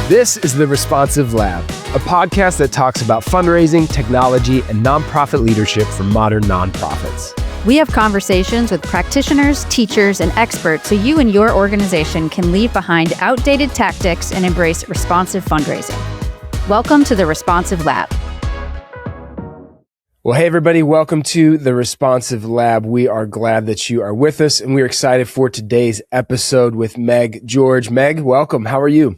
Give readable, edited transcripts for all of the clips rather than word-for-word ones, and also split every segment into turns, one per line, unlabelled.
This is The Responsive Lab, a podcast that talks about fundraising, technology, and nonprofit leadership for modern nonprofits.
We have conversations with practitioners, teachers, and experts so you and your organization can leave behind outdated tactics and embrace responsive fundraising. Welcome to The Responsive Lab.
Well, hey, everybody. Welcome to The Responsive Lab. We are glad that you are with us, and we're excited for today's episode with Meg George. Meg, welcome. How are you?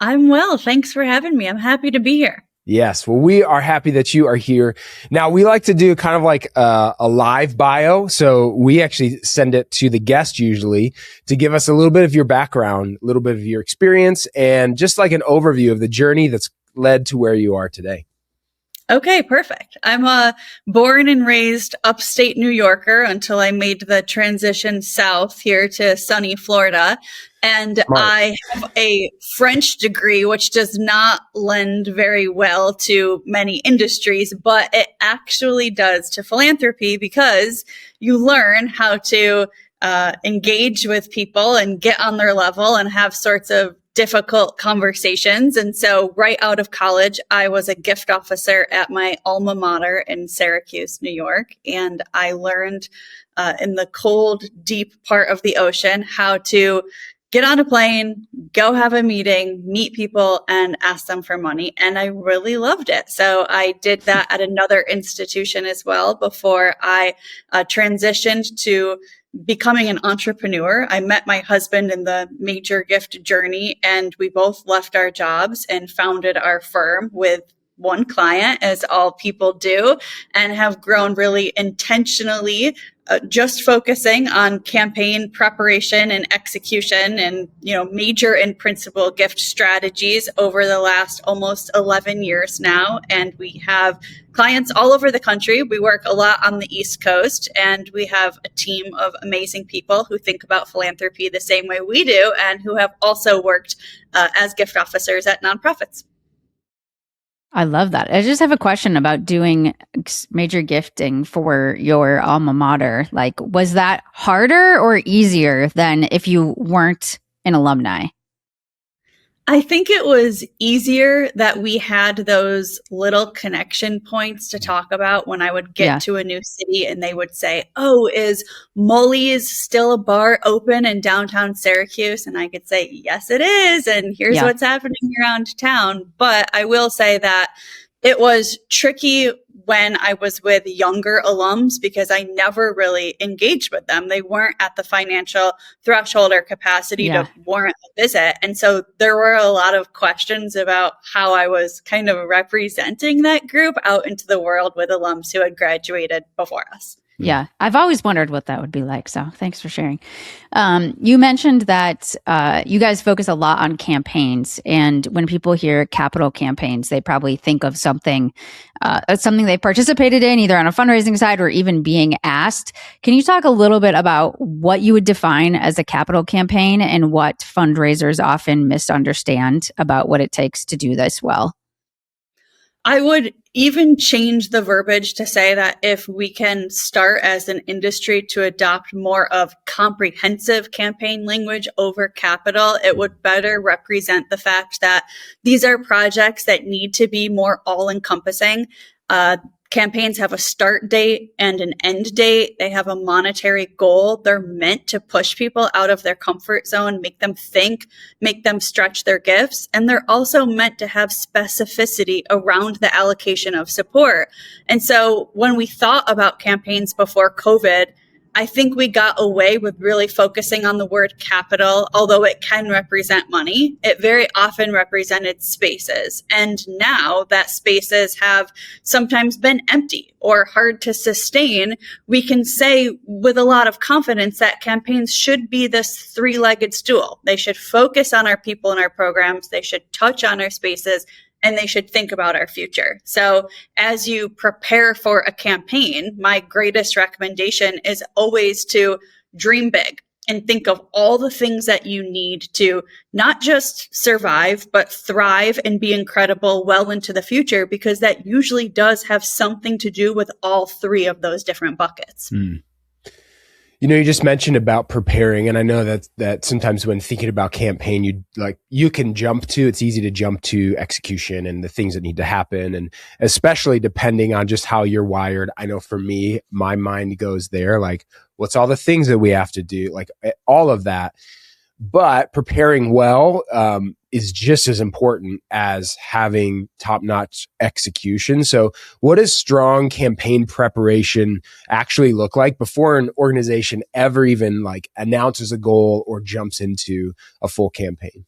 I'm well. Thanks for having me. I'm happy to be here.
Yes. Well, we are happy that you are here. Now, we like to do kind of like a live bio. So we actually send it to the guest usually to give us a little bit of your background, a little bit of your experience, and just like an overview of the journey that's led to where you are today.
Okay, perfect. I'm a born and raised upstate New Yorker until I made the transition south here to sunny Florida. And
Smart.
I have a French degree, which does not lend very well to many industries, but it actually does to philanthropy because you learn how to engage with people and get on their level and have sorts of difficult conversations. And so right out of college, I was a gift officer at my alma mater in Syracuse, New York. And I learned in the cold, deep part of the ocean how to get on a plane, go have a meeting, meet people, and ask them for money. And I really loved it. So I did that at another institution as well before I transitioned to becoming an entrepreneur. I met my husband in the major gift journey, and we both left our jobs and founded our firm with one client, as all people do, and have grown really intentionally, just focusing on campaign preparation and execution and, major and principal gift strategies over the last almost 11 years now. And we have clients all over the country. We work a lot on the East Coast, and we have a team of amazing people who think about philanthropy the same way we do and who have also worked as gift officers at nonprofits.
I love that. I just have a question about doing major gifting for your alma mater. Like, was that harder or easier than if you weren't an alumni?
I think it was easier that we had those little connection points to talk about when I would get to a new city and they would say, "Oh, is Molly's still a bar open in downtown Syracuse?" And I could say, "Yes, it is. And here's what's happening around town." But I will say that it was tricky when I was with younger alums because I never really engaged with them. They weren't at the financial threshold or capacity to warrant a visit. And so there were a lot of questions about how I was kind of representing that group out into the world with alums who had graduated before us.
Yeah, I've always wondered what that would be like. So thanks for sharing. You mentioned that you guys focus a lot on campaigns. And when people hear capital campaigns, they probably think of something they participated in either on a fundraising side or even being asked. Can you talk a little bit about what you would define as a capital campaign and what fundraisers often misunderstand about what it takes to do this well?
I would even change the verbiage to say that if we can start as an industry to adopt more of comprehensive campaign language over capital, it would better represent the fact that these are projects that need to be more all-encompassing. Campaigns have a start date and an end date. They have a monetary goal. They're meant to push people out of their comfort zone, make them think, make them stretch their gifts. And they're also meant to have specificity around the allocation of support. And so when we thought about campaigns before COVID, I think we got away with really focusing on the word capital, although it can represent money. It very often represented spaces. And now that spaces have sometimes been empty or hard to sustain, we can say with a lot of confidence that campaigns should be this three-legged stool. They should focus on our people and our programs. They should touch on our spaces, and they should think about our future. So as you prepare for a campaign, my greatest recommendation is always to dream big and think of all the things that you need to not just survive, but thrive and be incredible well into the future, because that usually does have something to do with all three of those different buckets.
You just mentioned about preparing, and I know that sometimes when thinking about campaign, you can it's easy to jump to execution and the things that need to happen, and especially depending on just how you're wired. I know for me, my mind goes there, like, what's all the things that we have to do, like all of that. But preparing well is just as important as having top-notch execution. So what does strong campaign preparation actually look like before an organization ever even like announces a goal or jumps into a full campaign?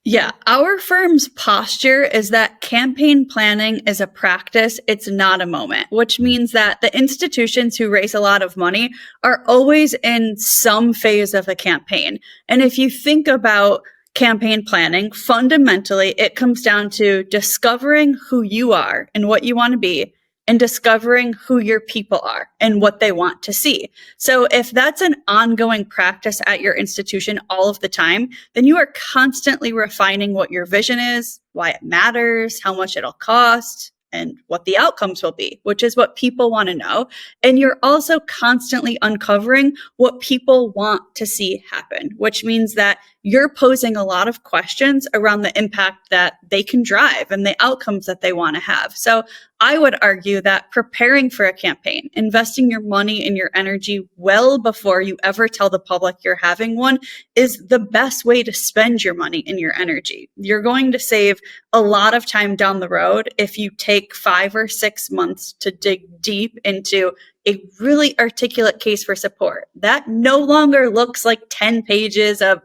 Yeah, our firm's posture is that campaign planning is a practice. It's not a moment, which means that the institutions who raise a lot of money are always in some phase of a campaign. And if you think about campaign planning, fundamentally, it comes down to discovering who you are and what you want to be, and discovering who your people are and what they want to see. So if that's an ongoing practice at your institution all of the time, then you are constantly refining what your vision is, why it matters, how much it'll cost, and what the outcomes will be, which is what people want to know. And you're also constantly uncovering what people want to see happen, which means that you're posing a lot of questions around the impact that they can drive and the outcomes that they want to have. So I would argue that preparing for a campaign, investing your money and your energy well before you ever tell the public you're having one, is the best way to spend your money and your energy. You're going to save a lot of time down the road if you take 5 or 6 months to dig deep into a really articulate case for support. That no longer looks like 10 pages of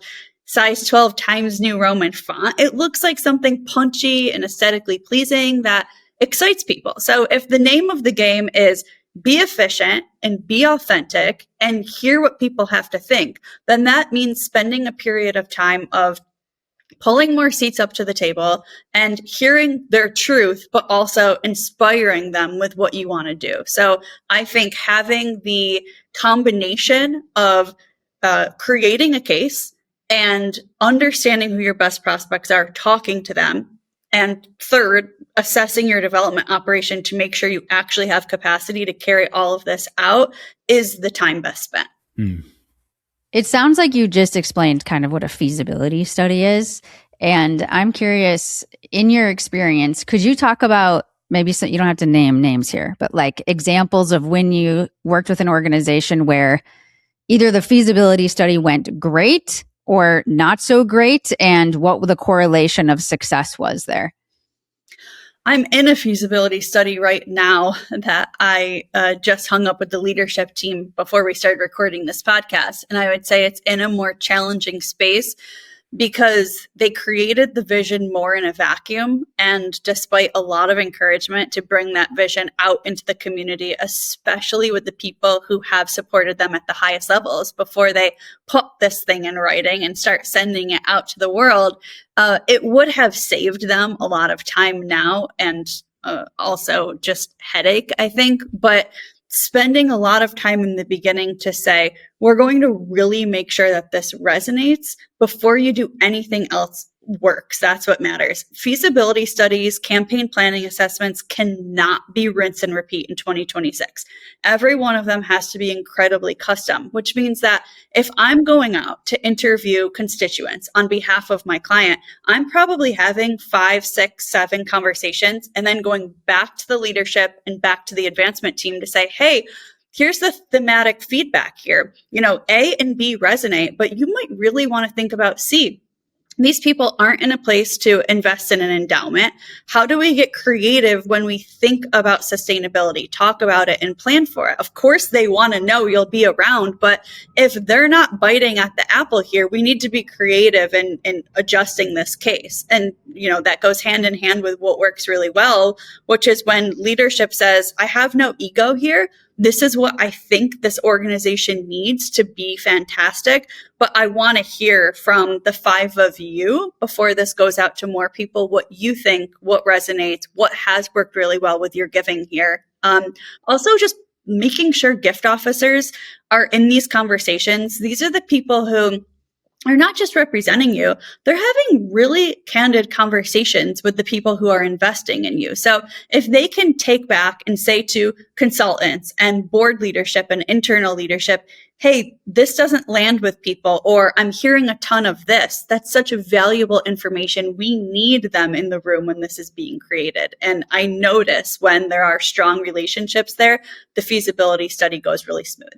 size 12 Times New Roman font. It looks like something punchy and aesthetically pleasing that excites people. So if the name of the game is be efficient and be authentic and hear what people have to think, then that means spending a period of time of pulling more seats up to the table and hearing their truth, but also inspiring them with what you want to do. So I think having the combination of creating a case and understanding who your best prospects are, talking to them, and third, assessing your development operation to make sure you actually have capacity to carry all of this out is the time best spent.
It sounds like you just explained kind of what a feasibility study is. And I'm curious, in your experience, could you talk about maybe you don't have to name names here, but like examples of when you worked with an organization where either the feasibility study went great or not so great, and what the correlation of success was there?
I'm in a feasibility study right now that I just hung up with the leadership team before we started recording this podcast. And I would say it's in a more challenging space because they created the vision more in a vacuum. And despite a lot of encouragement to bring that vision out into the community, especially with the people who have supported them at the highest levels before they put this thing in writing and start sending it out to the world, it would have saved them a lot of time now and also just headache, I think. But spending a lot of time in the beginning to say, we're going to really make sure that this resonates before you do anything else works. That's what matters. Feasibility studies, campaign planning assessments cannot be rinse and repeat in 2026. Every one of them has to be incredibly custom, which means that if I'm going out to interview constituents on behalf of my client, I'm probably having 5, 6, 7 conversations and then going back to the leadership and back to the advancement team to say, hey, here's the thematic feedback here. A and B resonate, but you might really want to think about C. These people aren't in a place to invest in an endowment. How do we get creative when we think about sustainability, talk about it, and plan for it? Of course, they want to know you'll be around, but if they're not biting at the apple here, we need to be creative in adjusting this case. And, that goes hand in hand with what works really well, which is when leadership says, I have no ego here. This is what I think this organization needs to be fantastic, but I want to hear from the 5 of you before this goes out to more people, what you think, what resonates, what has worked really well with your giving here. Also, just making sure gift officers are in these conversations. These are the people who are not just representing you, they're having really candid conversations with the people who are investing in you. So if they can take back and say to consultants and board leadership and internal leadership, hey, this doesn't land with people, or I'm hearing a ton of this, that's such a valuable information. We need them in the room when this is being created. And I notice when there are strong relationships there, the feasibility study goes really smooth.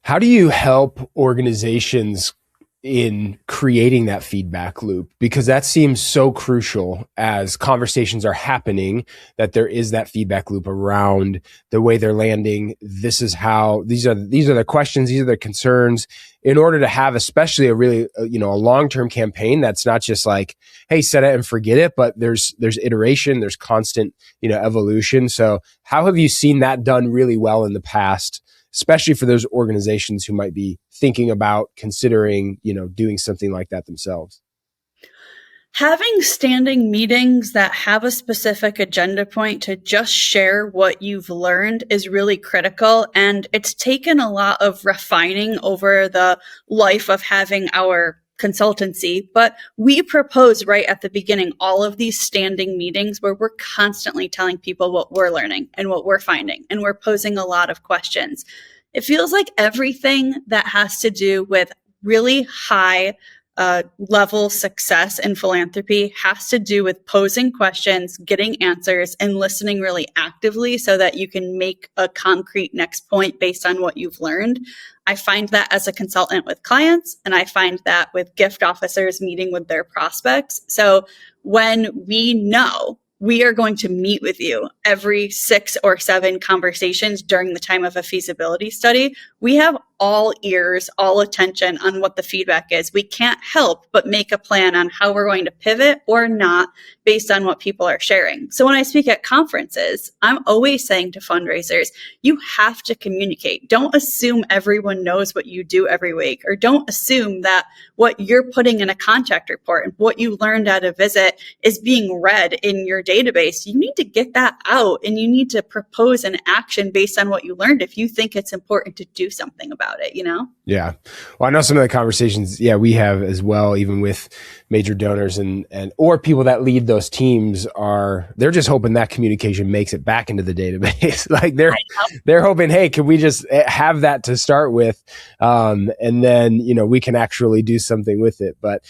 How do you help organizations in creating that feedback loop? Because that seems so crucial as conversations are happening, that there is that feedback loop around the way they're landing. This is how, these are the questions, these are the concerns, in order to have especially a really, a long-term campaign that's not just like, hey, set it and forget it, but there's iteration, there's constant, evolution. So how have you seen that done really well in the past, especially for those organizations who might be thinking about considering, doing something like that themselves?
Having standing meetings that have a specific agenda point to just share what you've learned is really critical. And it's taken a lot of refining over the life of having our consultancy, but we propose right at the beginning all of these standing meetings where we're constantly telling people what we're learning and what we're finding, and we're posing a lot of questions. It feels like everything that has to do with really high level success in philanthropy has to do with posing questions, getting answers, and listening really actively so that you can make a concrete next point based on what you've learned. I find that as a consultant with clients, and I find that with gift officers meeting with their prospects. So when we know we are going to meet with you every 6 or 7 conversations during the time of a feasibility study, we have all ears, all attention on what the feedback is. We can't help but make a plan on how we're going to pivot or not based on what people are sharing. So when I speak at conferences, I'm always saying to fundraisers, you have to communicate. Don't assume everyone knows what you do every week, or don't assume that what you're putting in a contact report and what you learned at a visit is being read in your database. You need to get that out, and you need to propose an action based on what you learned if you think it's important to do something about it,
Yeah. Well, I know some of the conversations, we have as well, even with major donors and or people that lead those teams, they're just hoping that communication makes it back into the database. Like they're hoping, hey, can we just have that to start with? And then, we can actually do something with it. But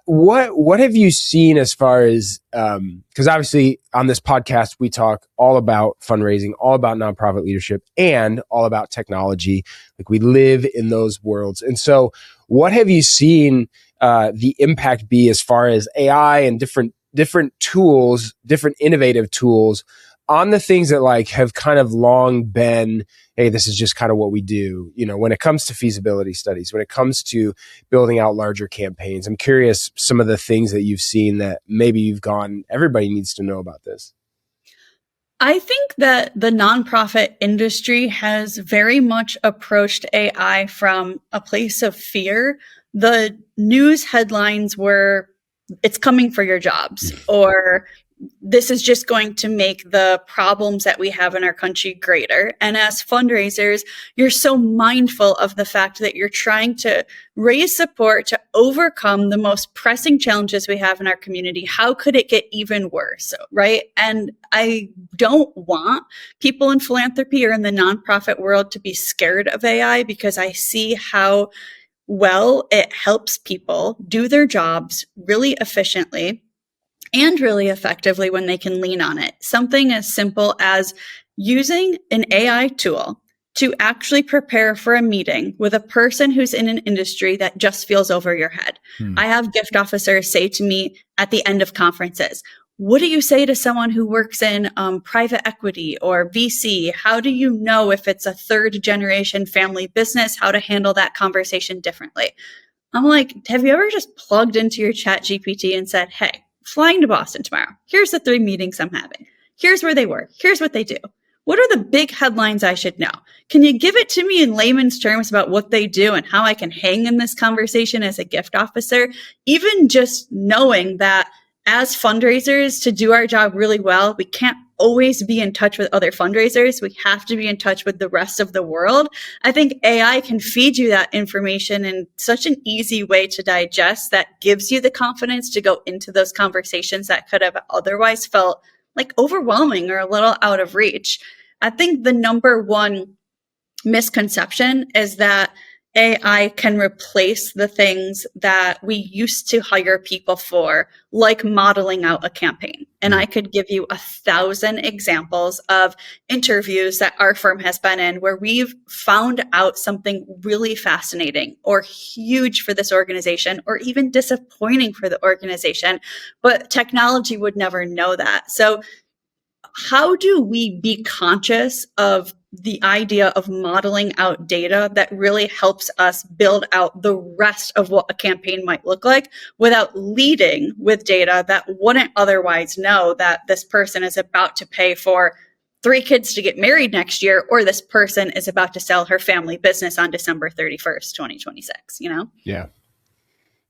what have you seen as far as, because obviously on this podcast, we talk all about fundraising, all about nonprofit leadership, and all about technology. Like we live in those worlds. And so what have you seen the impact be as far as AI and different tools, different innovative tools on the things that have kind of long been, hey, this is just kind of what we do, when it comes to feasibility studies, when it comes to building out larger campaigns? I'm curious some of the things that you've seen that maybe you've gone, everybody needs to know about this.
I think that the nonprofit industry has very much approached AI from a place of fear. The news headlines were, it's coming for your jobs, or this is just going to make the problems that we have in our country greater. And as fundraisers, you're so mindful of the fact that you're trying to raise support to overcome the most pressing challenges we have in our community. How could it get even worse, right? And I don't want people in philanthropy or in the nonprofit world to be scared of AI, because I see how well it helps people do their jobs really efficiently and really effectively when they can lean on it. Something as simple as using an AI tool to actually prepare for a meeting with a person who's in an industry that just feels over your head. I have gift officers say to me at the end of conferences, what do you say to someone who works in private equity or VC? How do you know if it's a 3rd generation family business, how to handle that conversation differently? I'm like, have you ever just plugged into your chat GPT and said, hey, flying to Boston tomorrow. Here's the 3 meetings I'm having. Here's where they work. Here's what they do. What are the big headlines I should know? Can you give it to me in layman's terms about what they do and how I can hang in this conversation as a gift officer? Even just knowing that as fundraisers, to do our job really well, we can't always be in touch with other fundraisers. We have to be in touch with the rest of the world. I think AI can feed you that information in such an easy way to digest that gives you the confidence to go into those conversations that could have otherwise felt like overwhelming or a little out of reach. I think the number one misconception is that AI can replace the things that we used to hire people for, like modeling out a campaign. And I could give you 1,000 examples of interviews that our firm has been in where we've found out something really fascinating or huge for this organization or even disappointing for the organization, but technology would never know that. So how do we be conscious of the idea of modeling out data that really helps us build out the rest of what a campaign might look like without leading with data that wouldn't otherwise know that this person is about to pay for 3 kids to get married next year, or this person is about to sell her family business on December 31st, 2026, you know?
Yeah.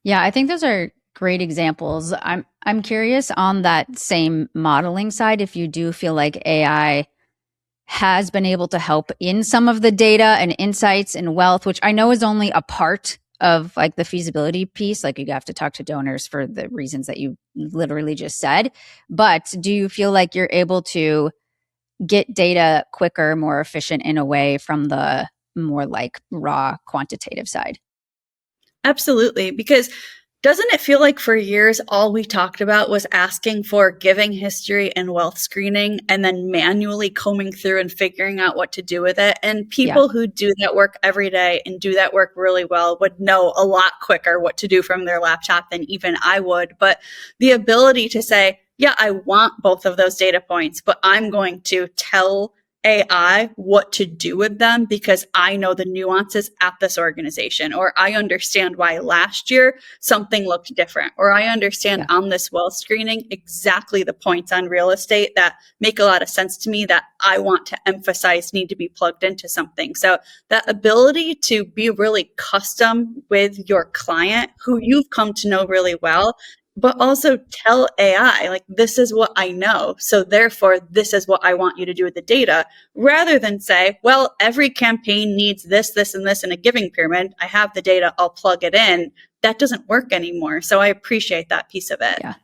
Yeah, I think those are great examples. I'm curious on that same modeling side, if you do feel like AI has been able to help in some of the data and insights and wealth, which I know is only a part of like the feasibility piece. Like you have to talk to donors for the reasons that you literally just said. But do you feel like you're able to get data quicker, more efficient in a way from the more like raw quantitative side?
Absolutely. Because doesn't it feel like for years, all we talked about was asking for giving history and wealth screening and then manually combing through and figuring out what to do with it? And people who do that work every day and do that work really well would know a lot quicker what to do from their laptop than even I would. But the ability to say, yeah, I want both of those data points, but I'm going to tell AI what to do with them because I know the nuances at this organization, or I understand why last year something looked different, or I understand on this wealth screening exactly the points on real estate that make a lot of sense to me that I want to emphasize need to be plugged into something. So that ability to be really custom with your client who you've come to know really well, but also tell AI, like, this is what I know. So therefore, this is what I want you to do with the data, rather than say, well, every campaign needs this, this, and this in a giving pyramid. I have the data, I'll plug it in. That doesn't work anymore. So I appreciate that piece of it.
Yeah.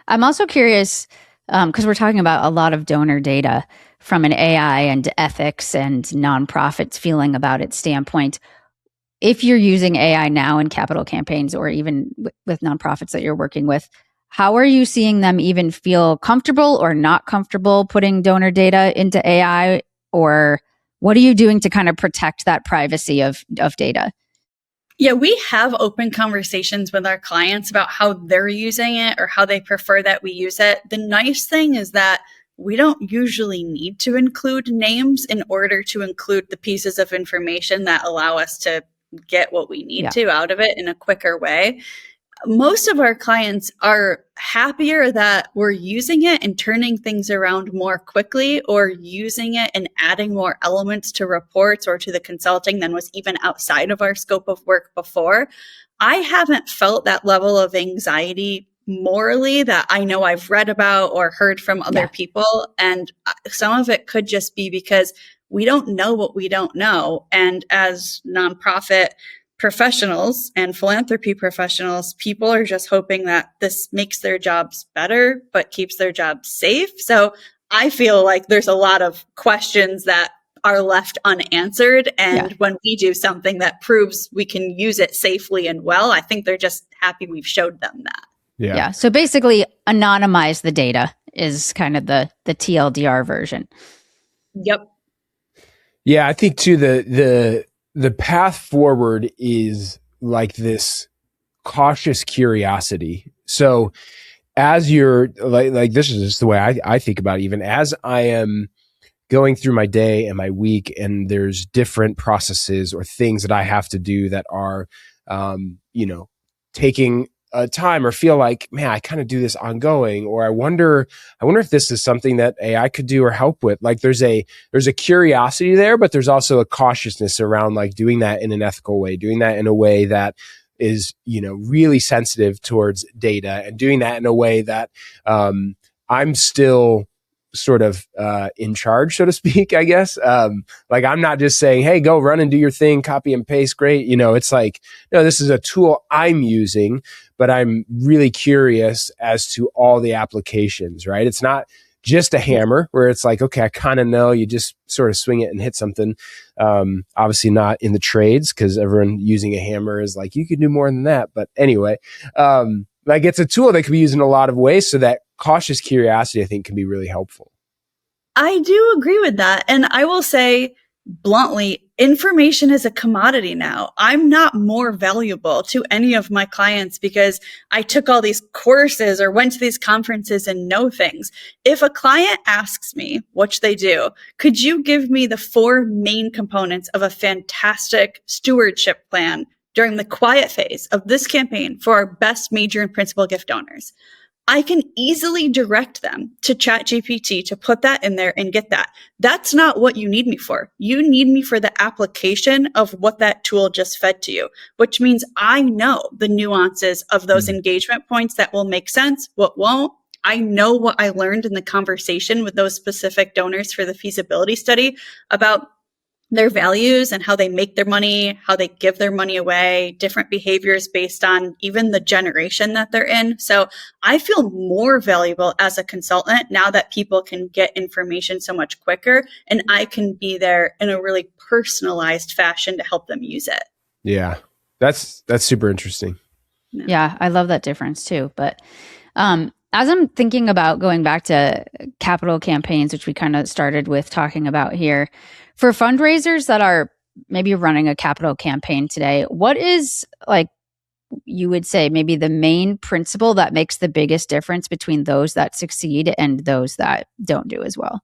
I'm also curious, because we're talking about a lot of donor data from an AI and ethics and nonprofits feeling about it standpoint. If you're using AI now in capital campaigns or even with nonprofits that you're working with, how are you seeing them even feel comfortable or not comfortable putting donor data into AI? Or what are you doing to kind of protect that privacy of data?
Yeah, we have open conversations with our clients about how they're using it or how they prefer that we use it. The nice thing is that we don't usually need to include names in order to include the pieces of information that allow us to get what we need to out of it in a quicker way. Most of our clients are happier that we're using it and turning things around more quickly, or using it and adding more elements to reports or to the consulting than was even outside of our scope of work before. I haven't felt that level of anxiety morally that I know I've read about or heard from other people. And some of it could just be because we don't know what we don't know. And as nonprofit professionals and philanthropy professionals, people are just hoping that this makes their jobs better, but keeps their jobs safe. So I feel like there's a lot of questions that are left unanswered. And when we do something that proves we can use it safely and well, I think they're just happy we've showed them that.
Yeah. So basically anonymize the data is kind of the TLDR version.
Yep.
Yeah, I think too the path forward is like this cautious curiosity. So as you're like this is just the way I think about it, even as I am going through my day and my week, and there's different processes or things that I have to do that are taking time, or feel like, man, I kind of do this ongoing, or I wonder if this is something that AI could do or help with. Like there's a curiosity there, but there's also a cautiousness around like doing that in an ethical way, doing that in a way that is, really sensitive towards data, and doing that in a way that I'm still sort of in charge, so to speak, I guess. Like I'm not just saying, hey, go run and do your thing, copy and paste, great. It's like, no, this is a tool I'm using, but I'm really curious as to all the applications, right? It's not just a hammer where it's like, okay, I kind of know, you just sort of swing it and hit something. Obviously not in the trades, because everyone using a hammer is like, you could do more than that. But anyway, like it's a tool that can be used in a lot of ways, so that cautious curiosity, I think, can be really helpful.
I do agree with that. And I will say bluntly, information is a commodity now. I'm not more valuable to any of my clients because I took all these courses or went to these conferences and know things. If a client asks me, which they do, could you give me the 4 main components of a fantastic stewardship plan during the quiet phase of this campaign for our best major and principal gift donors? I can easily direct them to ChatGPT to put that in there and get that. That's not what you need me for. You need me for the application of what that tool just fed to you, which means I know the nuances of those engagement points that will make sense, what won't. I know what I learned in the conversation with those specific donors for the feasibility study about their values and how they make their money, how they give their money away, different behaviors based on even the generation that they're in. So I feel more valuable as a consultant now that people can get information so much quicker, and I can be there in a really personalized fashion to help them use it.
Yeah, that's super interesting.
Yeah, I love that difference too. But as I'm thinking about going back to capital campaigns, which we kind of started with talking about here, for fundraisers that are maybe running a capital campaign today, what is, like, you would say maybe the main principle that makes the biggest difference between those that succeed and those that don't do as well?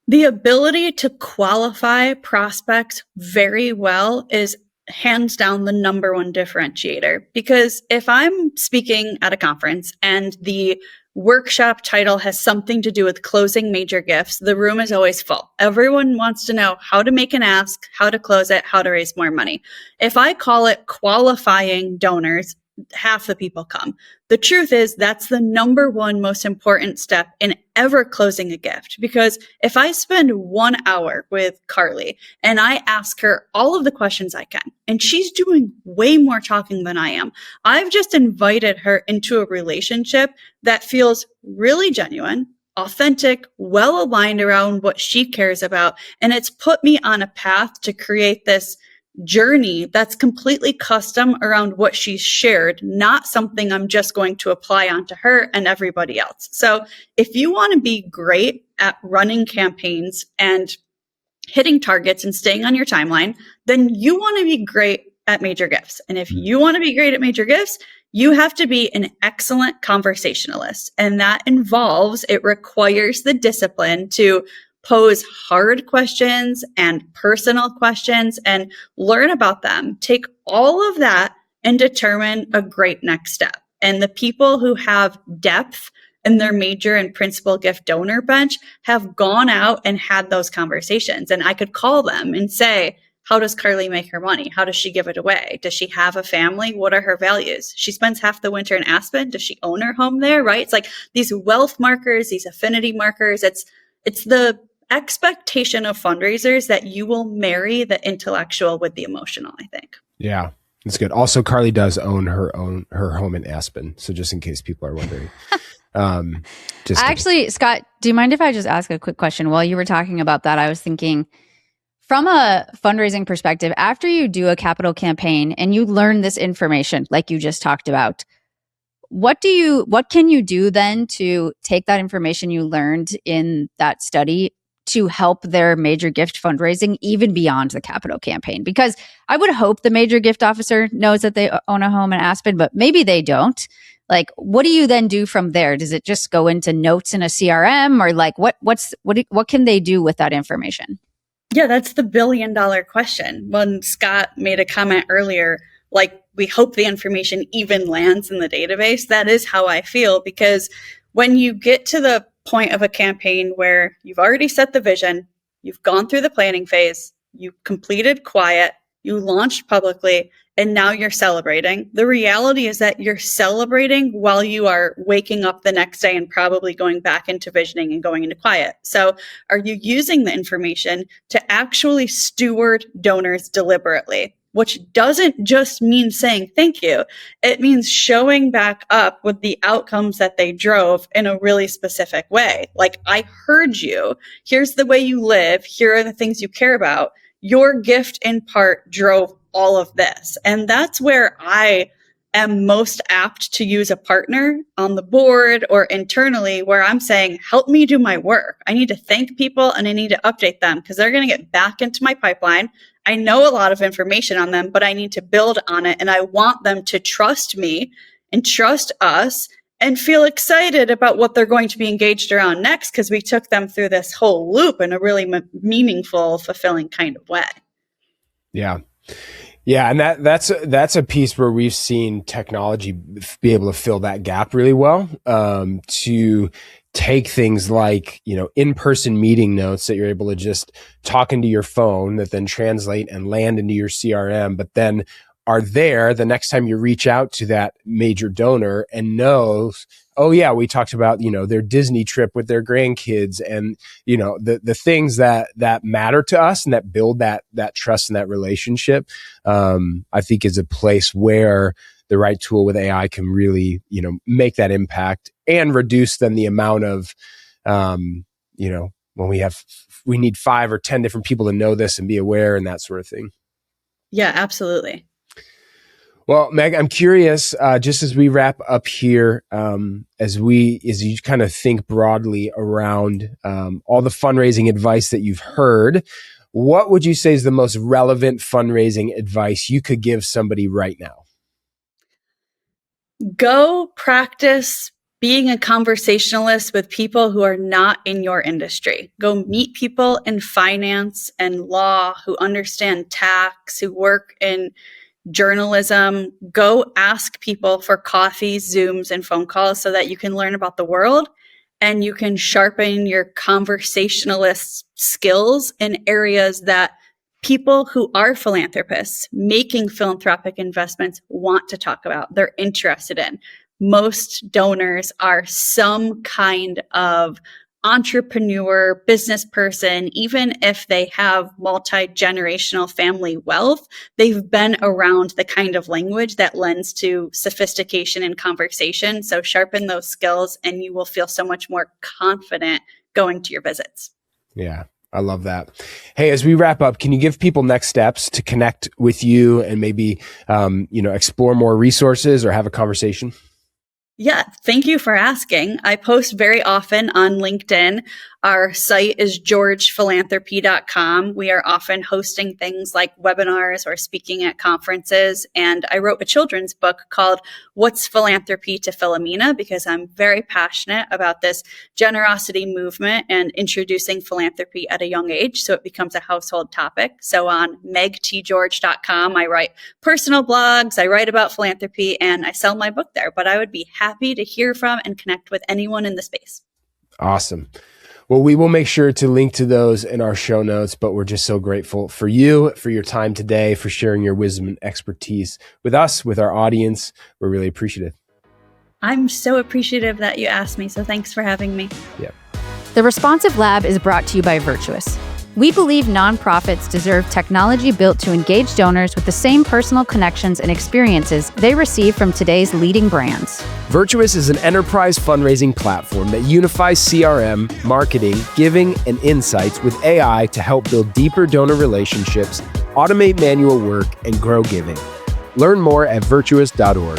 The ability to qualify prospects very well is hands down the number one differentiator. Because if I'm speaking at a conference and the workshop title has something to do with closing major gifts, the room is always full. Everyone wants to know how to make an ask, how to close it, how to raise more money. If I call it qualifying donors, half the people come. The truth is that's the number one most important step in ever closing a gift. Because if I spend 1 hour with Carly and I ask her all of the questions I can, and she's doing way more talking than I am, I've just invited her into a relationship that feels really genuine, authentic, well aligned around what she cares about. And it's put me on a path to create this journey that's completely custom around what she's shared, not something I'm just going to apply onto her and everybody else. So if you want to be great at running campaigns and hitting targets and staying on your timeline, then you want to be great at major gifts. And if you want to be great at major gifts, you have to be an excellent conversationalist. And that it requires the discipline to pose hard questions and personal questions and learn about them. Take all of that and determine a great next step. And the people who have depth in their major and principal gift donor bench have gone out and had those conversations. And I could call them and say, how does Carly make her money? How does she give it away? Does she have a family? What are her values? She spends half the winter in Aspen. Does she own her home there? Right? It's like these wealth markers, these affinity markers. It's the expectation of fundraisers that you will marry the intellectual with the emotional, I think.
Yeah, that's good. Also, Carly does own her home in Aspen. So just in case people are wondering.
Actually, Scott, do you mind if I just ask a quick question? While you were talking about that, I was thinking, from a fundraising perspective, after you do a capital campaign and you learn this information, like you just talked about, what can you do then to take that information you learned in that study to help their major gift fundraising even beyond the capital campaign? Because I would hope the major gift officer knows that they own a home in Aspen, but maybe they don't. Like, what do you then do from there? Does it just go into notes in a CRM, or like what can they do with that information?
Yeah, that's the $1 billion question. When Scott made a comment earlier, like, we hope the information even lands in the database. That is how I feel, because when you get to the point of a campaign where you've already set the vision, you've gone through the planning phase, you've completed quiet, you launched publicly, and now you're celebrating. The reality is that you're celebrating while you are waking up the next day and probably going back into visioning and going into quiet. So are you using the information to actually steward donors deliberately? Which doesn't just mean saying thank you. It means showing back up with the outcomes that they drove in a really specific way. Like, I heard you. Here's the way you live. Here are the things you care about. Your gift in part drove all of this. And that's where I am most apt to use a partner on the board or internally, where I'm saying, help me do my work. I need to thank people and I need to update them because they're going to get back into my pipeline. I know a lot of information on them, but I need to build on it. And I want them to trust me and trust us and feel excited about what they're going to be engaged around next, because we took them through this whole loop in a really meaningful, fulfilling kind of way.
Yeah. Yeah. And that's a piece where we've seen technology be able to fill that gap really well, to take things like, in-person meeting notes that you're able to just talk into your phone that then translate and land into your CRM, but then are there the next time you reach out to that major donor and knows, oh yeah, we talked about, their Disney trip with their grandkids and, the things that matter to us and that build that trust and that relationship, I think is a place where the right tool with AI can really, make that impact and reduce then the amount of, when we need 5 or 10 different people to know this and be aware and that sort of thing.
Yeah, absolutely.
Well, Meg, I'm curious, just as we wrap up here, as you kind of think broadly around all the fundraising advice that you've heard, what would you say is the most relevant fundraising advice you could give somebody right now?
Go practice being a conversationalist with people who are not in your industry. Go meet people in finance and law who understand tax, who work in journalism. Go ask people for coffees, Zooms, and phone calls so that you can learn about the world and you can sharpen your conversationalist skills in areas that people who are philanthropists making philanthropic investments want to talk about, they're interested in. Most donors are some kind of entrepreneur, business person. Even if they have multi-generational family wealth, they've been around the kind of language that lends to sophistication and conversation. So sharpen those skills and you will feel so much more confident going to your visits.
Yeah. I love that. Hey, as we wrap up, can you give people next steps to connect with you and maybe, explore more resources or have a conversation?
Yeah, thank you for asking. I post very often on LinkedIn. Our site is georgephilanthropy.com. We are often hosting things like webinars or speaking at conferences. And I wrote a children's book called What's Philanthropy to Philomena, because I'm very passionate about this generosity movement and introducing philanthropy at a young age so it becomes a household topic. So on megtgeorge.com, I write personal blogs, I write about philanthropy, and I sell my book there. But I would be happy to hear from and connect with anyone in the space.
Awesome. Well, we will make sure to link to those in our show notes, but we're just so grateful for you, for your time today, for sharing your wisdom and expertise with us, with our audience. We're really appreciative.
I'm so appreciative that you asked me, so thanks for having me.
Yeah.
The Responsive Lab is brought to you by Virtuous. We believe nonprofits deserve technology built to engage donors with the same personal connections and experiences they receive from today's leading brands.
Virtuous is an enterprise fundraising platform that unifies CRM, marketing, giving, and insights with AI to help build deeper donor relationships, automate manual work, and grow giving. Learn more at virtuous.org.